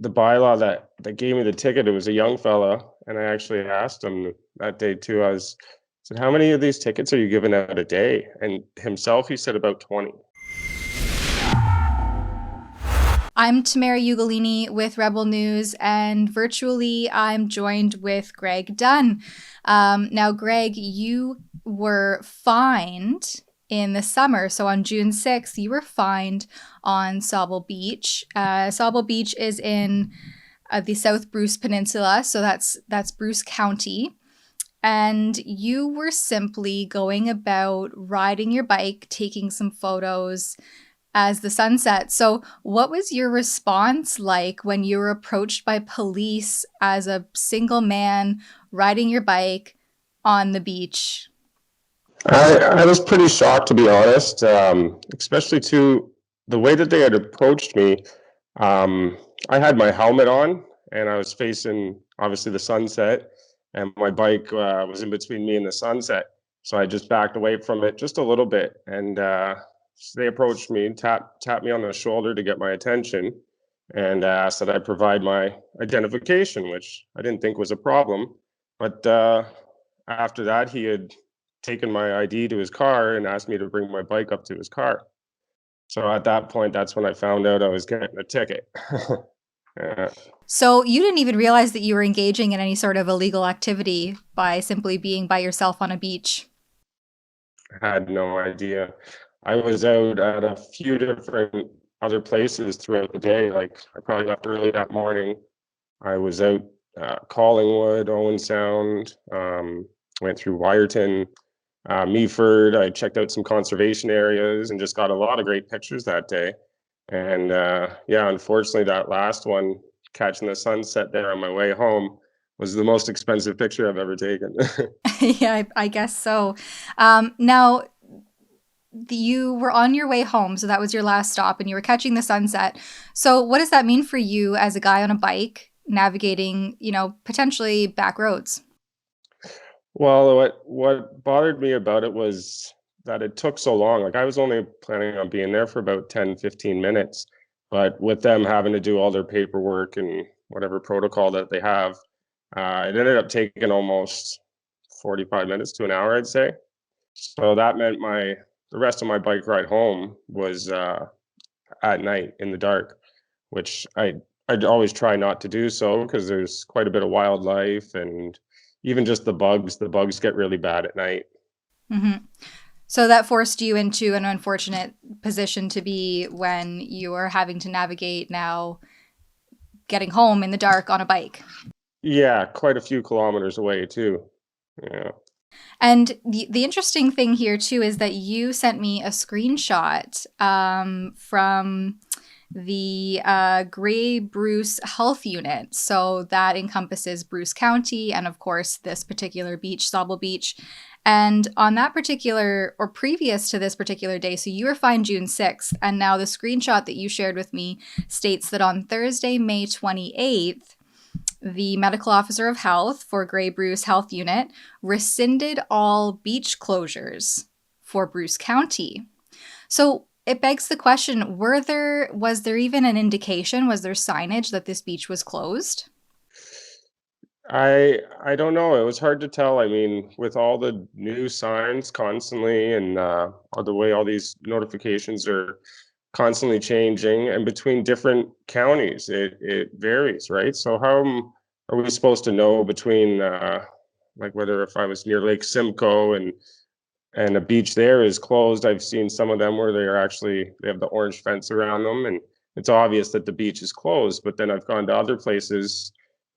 the bylaw that gave me the ticket, it was a young fella, and I actually asked him that day too. Said, "How many of these tickets are you giving out a day?" And himself, he said about 20. I'm Tamara Ugolini with Rebel News, and virtually I'm joined with Greg Dunn. Now, Greg, you were fined in the summer. So on June 6th, you were fined on Sauble Beach. Sauble Beach is in the South Bruce Peninsula, so that's Bruce County. And you were simply going about riding your bike, taking some photos as the sun set. So what was your response like when you were approached by police as a single man riding your bike on the beach? I was pretty shocked, to be honest, especially to the way that they had approached me. I had my helmet on, and I was facing, obviously, the sunset, and my bike was in between me and the sunset. So I just backed away from it just a little bit, and so they approached me, tapped me on the shoulder to get my attention, and asked that I provide my identification, which I didn't think was a problem. But after that, he had taken my ID to his car and asked me to bring my bike up to his car. So at that point, that's when I found out I was getting a ticket. Yeah. So you didn't even realize that you were engaging in any sort of illegal activity by simply being by yourself on a beach. I had no idea. I was out at a few different other places throughout the day. Like I probably left early that morning. I was out Collingwood, Owen Sound, went through Wyerton, Meaford. I checked out some conservation areas and just got a lot of great pictures that day. And yeah, unfortunately, that last one, catching the sunset there on my way home, was the most expensive picture I've ever taken. Yeah, I guess so. Now, you were on your way home, so that was your last stop, and you were catching the sunset. So what does that mean for you as a guy on a bike navigating, potentially back roads? Well, what bothered me about it was that it took so long. Like I was only planning on being there for about 10, 15 minutes, but with them having to do all their paperwork and whatever protocol that they have, it ended up taking almost 45 minutes to an hour, I'd say. So that meant the rest of my bike ride home was at night in the dark, which I'd always try not to do so because there's quite a bit of wildlife and even just the bugs. The bugs get really bad at night. Hmm. So that forced you into an unfortunate position to be when you are having to navigate now getting home in the dark on a bike. Yeah, quite a few kilometers away too. Yeah. And the interesting thing here too is that you sent me a screenshot from the Grey Bruce Health Unit. So that encompasses Bruce County and, of course, this particular beach, Sauble Beach. And on that particular, or previous to this particular day, so you were fined June 6th, and now the screenshot that you shared with me states that on Thursday, May 28th, the medical officer of health for Grey Bruce Health Unit rescinded all beach closures for Bruce County. So it begs the question, was there even an indication, was there signage that this beach was closed? I don't know. It was hard to tell. I mean, with all the new signs constantly and the way all these notifications are constantly changing and between different counties, it varies, right? So how are we supposed to know between like whether if I was near Lake Simcoe and a beach there is closed? I've seen some of them where they have the orange fence around them and it's obvious that the beach is closed, but then I've gone to other places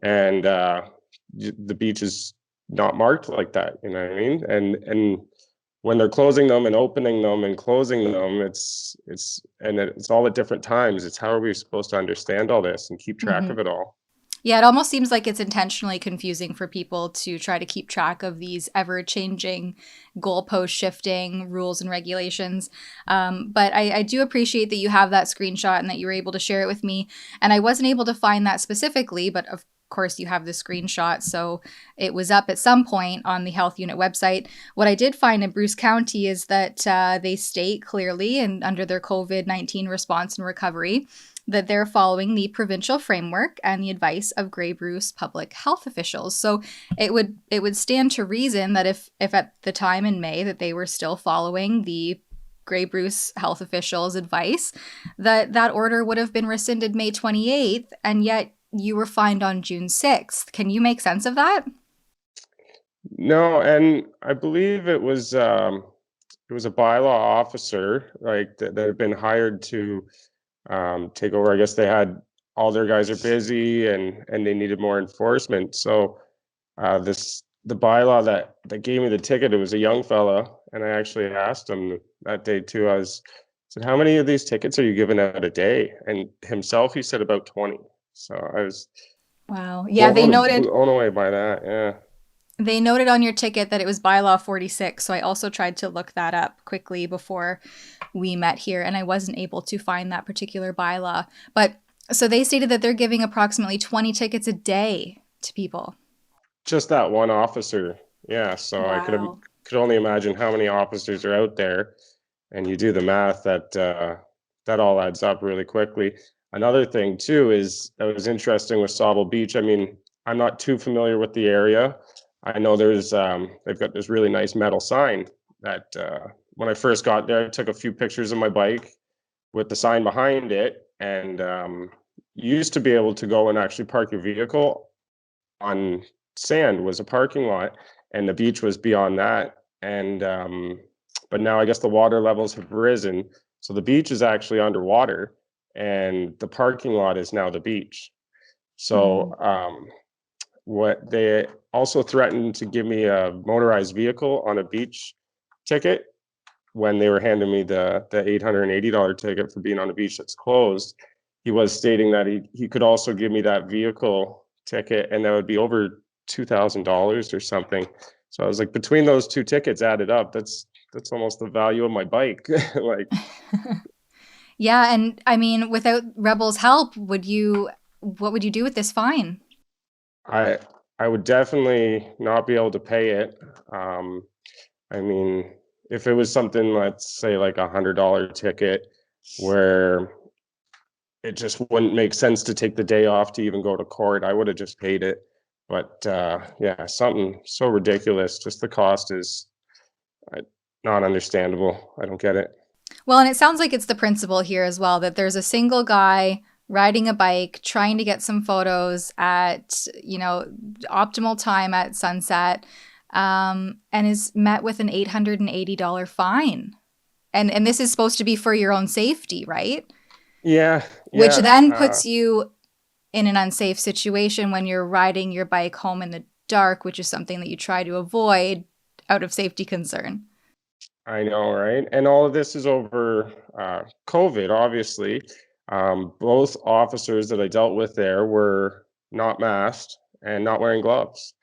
and the beach is not marked like that, you know what I mean? And when they're closing them and opening them and closing them, it's all at different times. It's how are we supposed to understand all this and keep track Mm-hmm. of it all? Yeah, it almost seems like it's intentionally confusing for people to try to keep track of these ever-changing, goalpost shifting rules and regulations. But I do appreciate that you have that screenshot and that you were able to share it with me. And I wasn't able to find that specifically, but of course you have the screenshot, so it was up at some point on the health unit website. What I did find in Bruce County is that they state clearly, and under their COVID-19 response and recovery, that they're following the provincial framework and the advice of Grey Bruce public health officials. So it would stand to reason that if at the time in May that they were still following the Grey Bruce health officials' advice, that order would have been rescinded May 28th, and yet you were fined on June 6th. Can you make sense of that? No, and I believe it was a bylaw officer like that had been hired to take over. I guess they had all their guys are busy and they needed more enforcement. So the bylaw that gave me the ticket, it was a young fella, and I actually asked him that day too. Said, how many of these tickets are you giving out a day? And himself, he said about 20. So I was Wow. Yeah, blown away by that. Yeah. they noted on your ticket that it was bylaw 46. So I also tried to look that up quickly before we met here, and I wasn't able to find that particular bylaw. But so they stated that they're giving approximately 20 tickets a day to people. Just that one officer. Yeah. So I Wow. could only imagine how many officers are out there, and you do the math that all adds up really quickly. Another thing too is that was interesting with Sauble Beach. I mean, I'm not too familiar with the area. I know they've got this really nice metal sign that when I first got there, I took a few pictures of my bike with the sign behind it, and you used to be able to go and actually park your vehicle on sand was a parking lot, and the beach was beyond that. And but now I guess the water levels have risen, so the beach is actually underwater, and the parking lot is now the beach. Hmm. So what they also threatened to give me a motorized vehicle on a beach ticket when they were handing me the $880 ticket for being on a beach that's closed. He was stating that he could also give me that vehicle ticket, and that would be over $2,000 or something. So I was like, between those two tickets added up, that's almost the value of my bike. Like, Yeah, and I mean, without Rebel's help, what would you do with this fine? I I would definitely not be able to pay it. Um, I mean, if it was something, let's say like $100 ticket, where it just wouldn't make sense to take the day off to even go to court, I would have just paid it. But yeah, something so ridiculous. Just the cost is uh, not understandable. I don't get it. Well, and it sounds like it's the principle here as well that there's a single guy riding a bike trying to get some photos at, optimal time at sunset, and is met with an $880 fine. And this is supposed to be for your own safety, right? Yeah, Which yeah. then puts you in an unsafe situation when you're riding your bike home in the dark, which is something that you try to avoid out of safety concern. I know, right? And all of this is over COVID, obviously. Both officers that I dealt with there were not masked and not wearing gloves.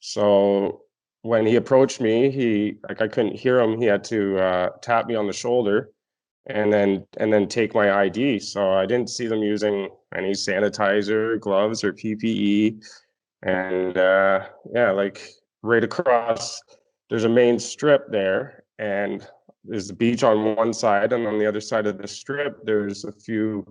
So when he approached me, he like I couldn't hear him. He had to tap me on the shoulder and then take my ID. So I didn't see them using any sanitizer, gloves, or PPE. And yeah, like right across, there's a main strip there, and there's the beach on one side, and on the other side of the strip, there's a few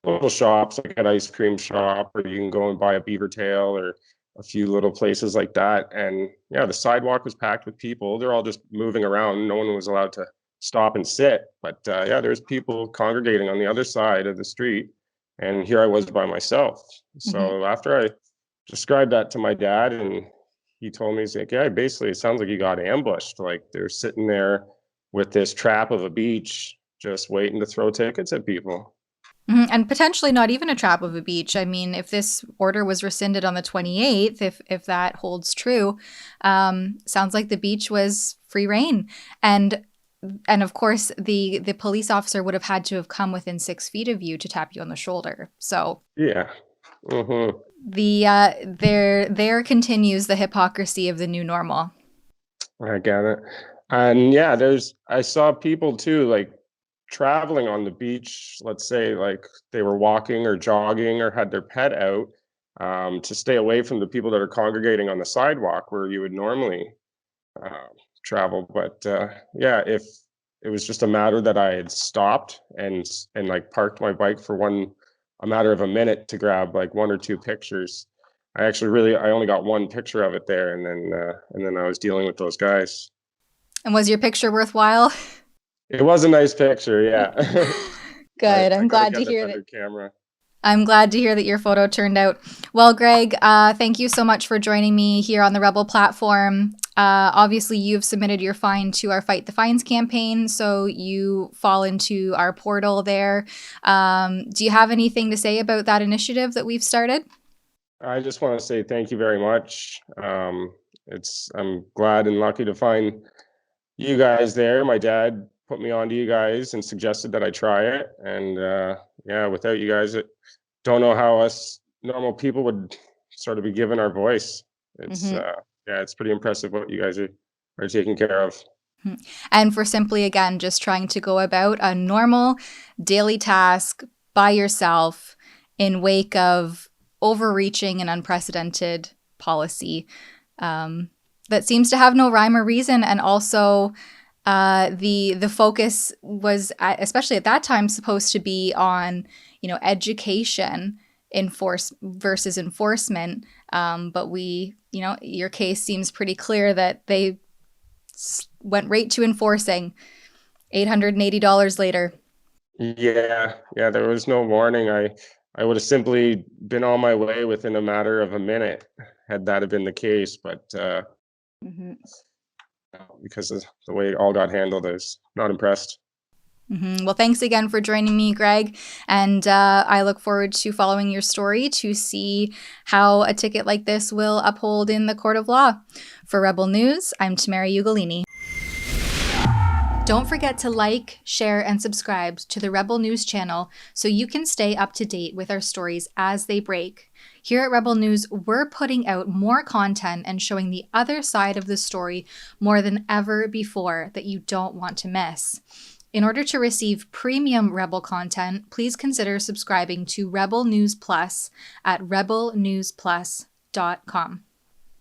little shops, like an ice cream shop, or you can go and buy a beaver tail, or a few little places like that. And yeah, the sidewalk was packed with people. They're all just moving around. No one was allowed to stop and sit. But yeah, there's people congregating on the other side of the street. And here I was by myself. Mhm. So after I described that to my dad, and he told me, he's like, yeah, basically, it sounds like you got ambushed. Like they're sitting there with this trap of a beach, just waiting to throw tickets at people. Mhm, and potentially not even a trap of a beach. I mean, if this order was rescinded on the 28th, if that holds true, sounds like the beach was free reign. And and of course, the police officer would have had to have come within 6 feet of you to tap you on the shoulder. So Yeah. Hmm. there continues the hypocrisy of the new normal. I get it. And yeah, I saw people too, like traveling on the beach, let's say like they were walking or jogging or had their pet out, to stay away from the people that are congregating on the sidewalk where you would normally uh, travel. But yeah, if it was just a matter that I had stopped and like parked my bike for a matter of a minute to grab like 1 or 2 pictures. I only got one picture of it there, and then I was dealing with those guys. And was your picture worthwhile? It was a nice picture, yeah. Good. I I'm gotta glad to get a hear that. better camera. I'm glad to hear that your photo turned out well. Greg, thank you so much for joining me here on the Rebel platform. Obviously, you've submitted your fine to our Fight the Fines campaign, so you fall into our portal there. Do you have anything to say about that initiative that we've started? I just want to say thank you very much. I'm glad and lucky to find you guys there. My dad put me onto you guys and suggested that I try it. And yeah, without you guys, don't know how us normal people would sort of be given our voice. It's Mm-hmm. yeah, it's pretty impressive what you guys are taking care of. And for simply, again, just trying to go about a normal daily task by yourself in wake of overreaching and unprecedented policy that seems to have no rhyme or reason. And also, the focus was, especially at that time, supposed to be on, education versus enforcement. But your case seems pretty clear that they went right to enforcing $880 later. Yeah, yeah, there was no warning. I would have simply been on my way within a matter of a minute had that have been the case. But Mm-hmm. because of the way it all got handled, I was not impressed. Mm-hmm. Well, thanks again for joining me, Greg. And I look forward to following your story to see how a ticket like this will uphold in the court of law. For Rebel News, I'm Tamara Ugolini. Don't forget to like, share, and subscribe to the Rebel News channel so you can stay up to date with our stories as they break. Here at Rebel News, we're putting out more content and showing the other side of the story more than ever before that you don't want to miss. In order to receive premium Rebel content, please consider subscribing to Rebel News Plus at rebelnewsplus.com.